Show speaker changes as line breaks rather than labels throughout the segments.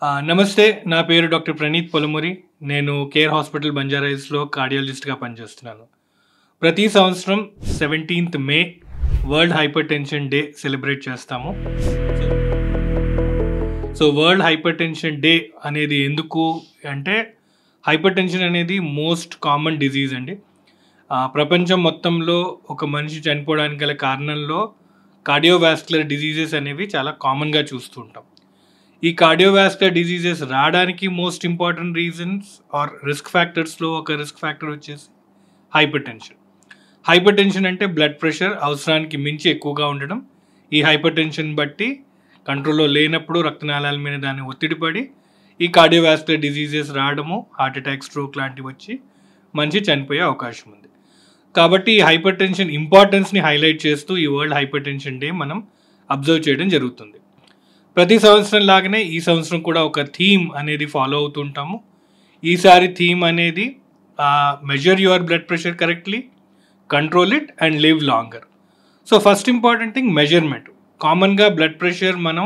నమస్తే. నా పేరు డాక్టర్ ప్రణీత్ పొలమూరి. నేను కేర్ హాస్పిటల్ బంజారాహిల్స్‌లో కార్డియాలజిస్ట్‌గా పనిచేస్తున్నాను. ప్రతి సంవత్సరం 17th మే వరల్డ్ హైపర్‌టెన్షన్ డే సెలబ్రేట్ చేస్తాము. సో వరల్డ్ హైపర్‌టెన్షన్ డే అనేది ఎందుకు అంటే, హైపర్‌టెన్షన్ అనేది మోస్ట్ కామన్ డిజీజ్ అండి. ప్రపంచం మొత్తంలో ఒక మనిషి చనిపోవడానికి గల కారణంలో కార్డియోవాస్కులర్ డిజీజెస్ అనేవి చాలా కామన్‌గా చూస్తూ ఉంటాం. ఈ కార్డియోవాస్కులర్ డిజీజెస్ రావడానికి most important reasons are risk ఫ్యాక్టర్స్లో ఒక రిస్క్ ఫ్యాక్టర్ వచ్చేసి హైపర్‌టెన్షన్. హైపర్‌టెన్షన్ అంటే బ్లడ్ ప్రెషర్ అవసరానికి మించి ఎక్కువగా ఉండడం. ఈ హైపర్‌టెన్షన్ బట్టి కంట్రోల్లో లేనప్పుడు రక్తనాళాల మీద దాని ఒత్తిడి పడి ఈ కార్డియోవాస్కులర్ డిజీజెస్ రావడము, హార్ట్ అటాక్, స్ట్రోక్ లాంటివి వచ్చి మనిషి చనిపోయే అవకాశం ఉంది. కాబట్టి ఈ హైపర్‌టెన్షన్ ఇంపార్టెన్స్ని హైలైట్ చేస్తూ ఈ వరల్డ్ హైపర్‌టెన్షన్ డే మనం అబ్జర్వ్ చేయడం జరుగుతుంది. ప్రతి సంవత్సరం లాగానే ఈ సంవత్సరం కూడా ఒక థీమ్ అనేది ఫాలో అవుతుంటాము. ఈసారి థీమ్ అనేది measure your blood pressure correctly, control it and live longer. So first important thing measurement. కామన్గా బ్లడ్ ప్రెషర్ మనం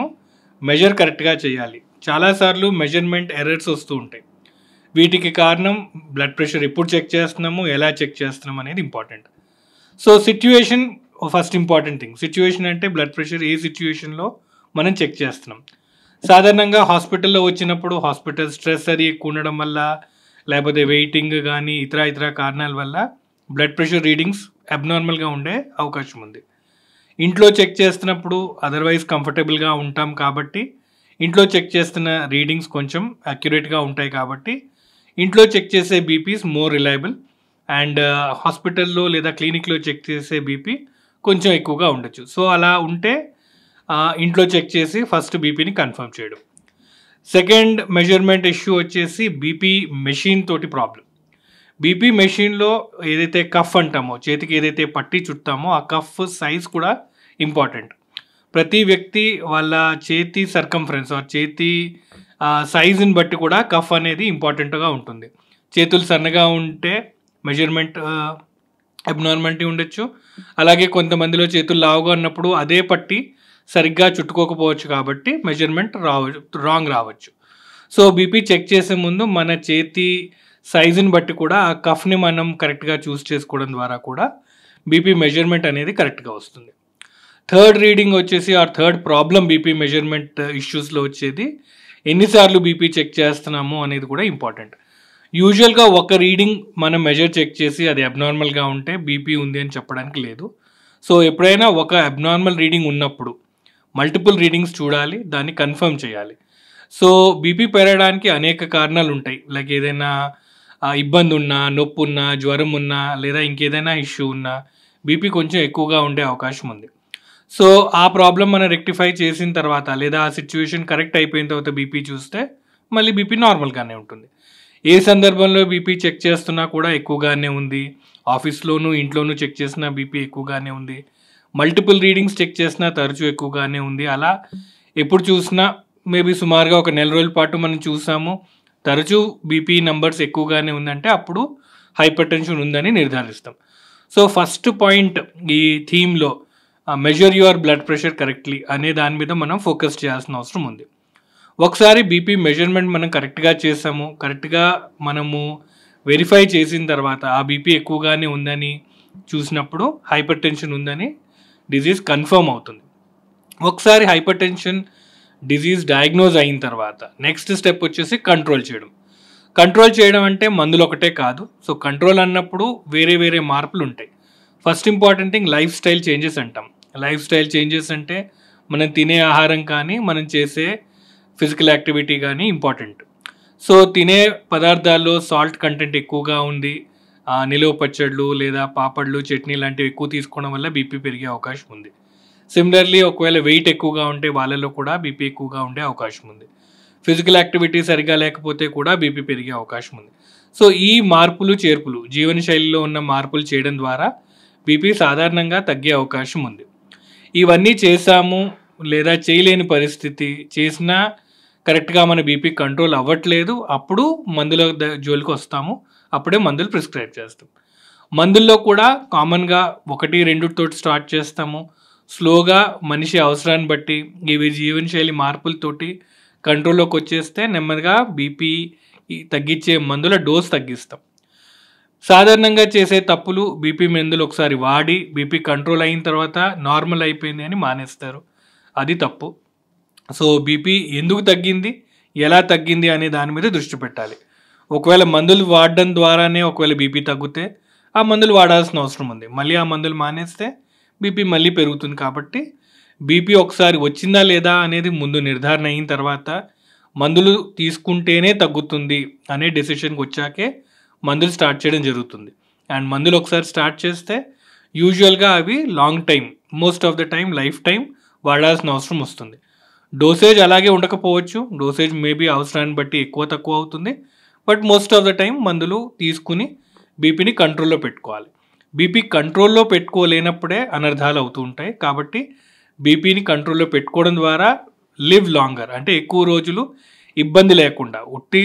మెజర్ కరెక్ట్గా చేయాలి. చాలాసార్లు మెజర్మెంట్ ఎర్రర్స్ వస్తూ ఉంటాయి. వీటికి కారణం బ్లడ్ ప్రెషర్ ఎప్పుడు చెక్ చేస్తున్నాము, ఎలా చెక్ చేస్తున్నాం అనేది important. So situation first important thing. Situation అంటే బ్లడ్ ప్రెషర్ ఏ సిచ్యువేషన్లో మనం చెక్ చేస్తున్నాం. సాధారణంగా హాస్పిటల్లో వచ్చినప్పుడు హాస్పిటల్ స్ట్రెస్ అది ఎక్కువ ఉండడం వల్ల, లేకపోతే వెయిటింగ్ కానీ ఇతర కారణాల వల్ల బ్లడ్ ప్రెషర్ రీడింగ్స్ అబ్నార్మల్గా ఉండే అవకాశం ఉంది. ఇంట్లో చెక్ చేస్తున్నప్పుడు అదర్వైజ్ కంఫర్టబుల్గా ఉంటాం కాబట్టి ఇంట్లో చెక్ చేస్తున్న రీడింగ్స్ కొంచెం అక్యురేట్గా ఉంటాయి కాబట్టి ఇంట్లో చెక్ చేసే బీపీస్ మోర్ రిలయబుల్ అండ్ హాస్పిటల్లో లేదా క్లినిక్లో చెక్ చేసే బీపీ కొంచెం ఎక్కువగా ఉండొచ్చు. సో అలా ఉంటే ఇంట్లో చెక్ చేసి ఫస్ట్ బీపీని కన్ఫర్మ్ చేయడం. సెకండ్ మెజర్మెంట్ ఇష్యూ వచ్చేసి బీపీ మెషిన్ తోటి ప్రాబ్లం. బీపీ మెషిన్లో ఏదైతే కఫ్ అంటామో, చేతికి ఏదైతే పట్టి చుట్టామో ఆ కఫ్ సైజ్ కూడా ఇంపార్టెంట్. ప్రతి వ్యక్తి వాళ్ళ చేతి సర్కంఫరెన్స్ ఆర్ చేతి సైజుని బట్టి కూడా కఫ్ అనేది ఇంపార్టెంట్గా ఉంటుంది. చేతులు సన్నగా ఉంటే మెజర్మెంట్ అబ్నార్మాలిటీ ఉండొచ్చు. అలాగే కొంతమందిలో చేతులు లావుగా ఉన్నప్పుడు అదే పట్టి సరిగ్గా చుట్టుకోకపోవచ్చు కాబట్టి మెజర్మెంట్ రాంగ్ రావచ్చు. సో బీపీ చెక్ చేసే ముందు మన చేతి సైజుని బట్టి కూడా ఆ కఫ్ని మనం కరెక్ట్గా చూస్ చేసుకోవడం ద్వారా కూడా బీపీ మెజర్మెంట్ అనేది కరెక్ట్గా వస్తుంది. థర్డ్ రీడింగ్ వచ్చేసి థర్డ్ ప్రాబ్లం బీపీ మెజర్మెంట్ ఇష్యూస్లో వచ్చేది ఎన్నిసార్లు బీపీ చెక్ చేస్తున్నాము అనేది కూడా ఇంపార్టెంట్. యూజువల్గా ఒక రీడింగ్ మనం మెజర్ చెక్ చేసి అది అబ్నార్మల్గా ఉంటే బీపీ ఉంది అని చెప్పడానికి లేదు. సో ఎప్పుడైనా ఒక అబ్నార్మల్ రీడింగ్ ఉన్నప్పుడు మల్టిపుల్ రీడింగ్స్ చూడాలి, దాన్ని కన్ఫర్మ్ చేయాలి. సో బీపీ పెరగడానికి అనేక కారణాలు ఉంటాయి. లైక్ ఏదైనా ఇబ్బంది ఉన్నా, నొప్పి ఉన్నా, జ్వరం ఉన్నా, లేదా ఇంకేదైనా ఇష్యూ ఉన్నా బీపీ కొంచెం ఎక్కువగా ఉండే అవకాశం ఉంది. సో ఆ ప్రాబ్లం మనం రెక్టిఫై చేసిన తర్వాత లేదా ఆ సిచ్యువేషన్ కరెక్ట్ అయిపోయిన తర్వాత బీపీ చూస్తే మళ్ళీ బీపీ నార్మల్గానే ఉంటుంది. ఏ సందర్భంలో బీపీ చెక్ చేస్తున్నా కూడా ఎక్కువగానే ఉంది, ఆఫీస్లోనూ ఇంట్లోనూ చెక్ చేసినా బీపీ ఎక్కువగానే ఉంది, మల్టిపుల్ రీడింగ్స్ చెక్ చేసినా తరచూ ఎక్కువగానే ఉంది. అలా ఎప్పుడు చూసినా మేబీ సుమారుగా ఒక నెల రోజుల పాటు మనం చూసాము తరచూ బీపీ నంబర్స్ ఎక్కువగానే ఉందంటే అప్పుడు హైపర్ టెన్షన్ ఉందని నిర్ధారిస్తాం. సో ఫస్ట్ పాయింట్ ఈ థీమ్లో measure your blood pressure correctly అనే దాని మీద మనం ఫోకస్ చేయాల్సిన అవసరం ఉంది. ఒకసారి బీపీ మెజర్మెంట్ మనం కరెక్ట్గా చేసాము, కరెక్ట్గా మనము వెరిఫై చేసిన తర్వాత ఆ బీపీ ఎక్కువగానే ఉందని చూసినప్పుడు హైపర్ టెన్షన్ ఉందని డిజీజ్ కన్ఫర్మ్ అవుతుంది. ఒకసారి హైపర్ టెన్షన్ డిజీజ్ డయాగ్నోజ్ అయిన తర్వాత నెక్స్ట్ స్టెప్ వచ్చేసి కంట్రోల్ చేయడం. కంట్రోల్ చేయడం అంటే మందులు ఒకటే కాదు. సో కంట్రోల్ అన్నప్పుడు వేరే మార్పులు ఉంటాయి. First important thing life style changes అంటాం. లైఫ్ స్టైల్ చేంజెస్ అంటే మనం తినే ఆహారం కానీ మనం చేసే ఫిజికల్ యాక్టివిటీ కానీ ఇంపార్టెంట్. సో తినే పదార్థాల్లో సాల్ట్ కంటెంట్ ఎక్కువగా ఉంది, నిలువ పచ్చళ్ళు లేదా పాపడ్లు, చట్నీ లాంటివి ఎక్కువ తీసుకోవడం వల్ల బీపీ పెరిగే అవకాశం ఉంది. సిమిలర్లీ ఒకవేళ వెయిట్ ఎక్కువగా ఉంటే వాళ్ళలో కూడా బీపీ ఎక్కువగా ఉండే అవకాశం ఉంది. ఫిజికల్ యాక్టివిటీ సరిగా లేకపోతే కూడా బీపీ పెరిగే అవకాశం ఉంది. సో ఈ మార్పులు చేర్పులు జీవనశైలిలో ఉన్న మార్పులు చేయడం ద్వారా బీపీ సాధారణంగా తగ్గే అవకాశం ఉంది. ఇవన్నీ చేసాము లేదా చేయలేని పరిస్థితి, చేసినా కరెక్ట్గా మన బీపీ కంట్రోల్ అవ్వట్లేదు, అప్పుడు మందుల జోలికి వస్తాము. అప్పుడే మందులు ప్రిస్క్రైబ్ చేస్తాం. మందుల్లో కూడా కామన్గా 1-2 తోటి స్టార్ట్ చేస్తాము. స్లోగా మనిషి అవసరాన్ని బట్టి ఇవి జీవనశైలి మార్పులతోటి కంట్రోల్లోకి వచ్చేస్తే నెమ్మదిగా బీపీ తగ్గించే మందుల డోస్ తగ్గిస్తాం. సాధారణంగా చేసే తప్పులు బీపీ మందులు ఒకసారి వాడి బీపీ కంట్రోల్ అయిన తర్వాత నార్మల్ అయిపోయింది అని మానేస్తారు. అది తప్పు. సో బీపీ ఎందుకు తగ్గింది, ఎలా తగ్గింది అనే దాని మీద దృష్టి పెట్టాలి. ఒకవేళ మందులు వాడడం ద్వారానే ఒకవేళ బీపీ తగ్గితే ఆ మందులు వాడాల్సిన అవసరం ఉంది. మళ్ళీ ఆ మందులు మానేస్తే బీపీ మళ్ళీ పెరుగుతుంది. కాబట్టి బీపీ ఒకసారి వచ్చిందా లేదా అనేది ముందు నిర్ధారణ అయిన తర్వాత మందులు తీసుకుంటేనే తగ్గుతుంది అనే డెసిషన్కి వచ్చాకే మందులు స్టార్ట్ చేయడం జరుగుతుంది. అండ్ మందులు ఒకసారి స్టార్ట్ చేస్తే యూజువల్గా అవి long time, most of the time life time వాడాల్సిన అవసరం వస్తుంది. డోసేజ్ అలాగే ఉండకపోవచ్చు, డోసేజ్ మేబీ అవసరాన్ని బట్టి ఎక్కువ తక్కువ అవుతుంది. But most of the time మందులు తీసుకుని బీపీని కంట్రోల్లో పెట్టుకోవాలి. బీపీ కంట్రోల్లో పెట్టుకోలేనప్పుడే అనర్థాలు అవుతూ ఉంటాయి. కాబట్టి బీపీని కంట్రోల్లో పెట్టుకోవడం ద్వారా లివ్ లాంగర్, అంటే ఎక్కువ రోజులు ఇబ్బంది లేకుండా ఉట్టి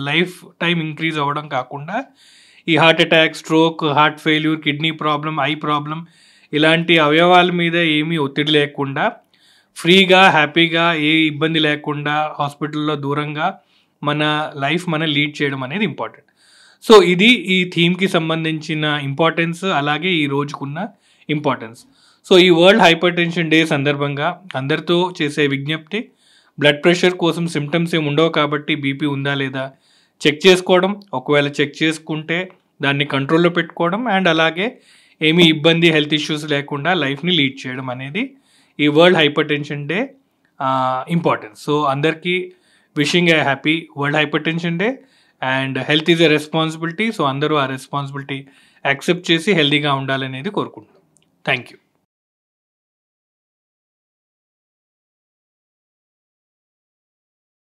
లైఫ్ టైం ఇంక్రీజ్ అవ్వడం కాకుండా ఈ heart attack, stroke, heart failure, kidney problem, eye problem ఇలాంటి అవయవాల మీద ఏమీ ఒత్తిడి లేకుండా ఫ్రీగా హ్యాపీగా ఏ ఇబ్బంది లేకుండా హాస్పిటల్లో దూరంగా మన లైఫ్ మనం లీడ్ చేయడం అనేది ఇంపార్టెంట్. సో ఇది ఈ థీమ్కి సంబంధించిన ఇంపార్టెన్స్, అలాగే ఈ రోజుకున్న ఇంపార్టెన్స్. సో ఈ వరల్డ్ హైపర్ టెన్షన్ డే సందర్భంగా అందరితో చేసే విజ్ఞప్తి, బ్లడ్ ప్రెషర్ కోసం సిమ్టమ్స్ ఏమి ఉండవు కాబట్టి బీపీ ఉందా లేదా చెక్ చేసుకోవడం, ఒకవేళ చెక్ చేసుకుంటే దాన్ని కంట్రోల్లో పెట్టుకోవడం, అండ్ అలాగే ఏమీ ఇబ్బంది, హెల్త్ ఇష్యూస్ లేకుండా లైఫ్ని లీడ్ చేయడం అనేది ఈ world hypertension day importance. So అందరికీ wishing a happy world hypertension day. And health is a responsibility. So అందరూ ఆ రెస్పాన్సిబిలిటీ యాక్సెప్ట్ చేసి హెల్తీగా ఉండాలనేది కోరుకుంటున్నాం. Thank you.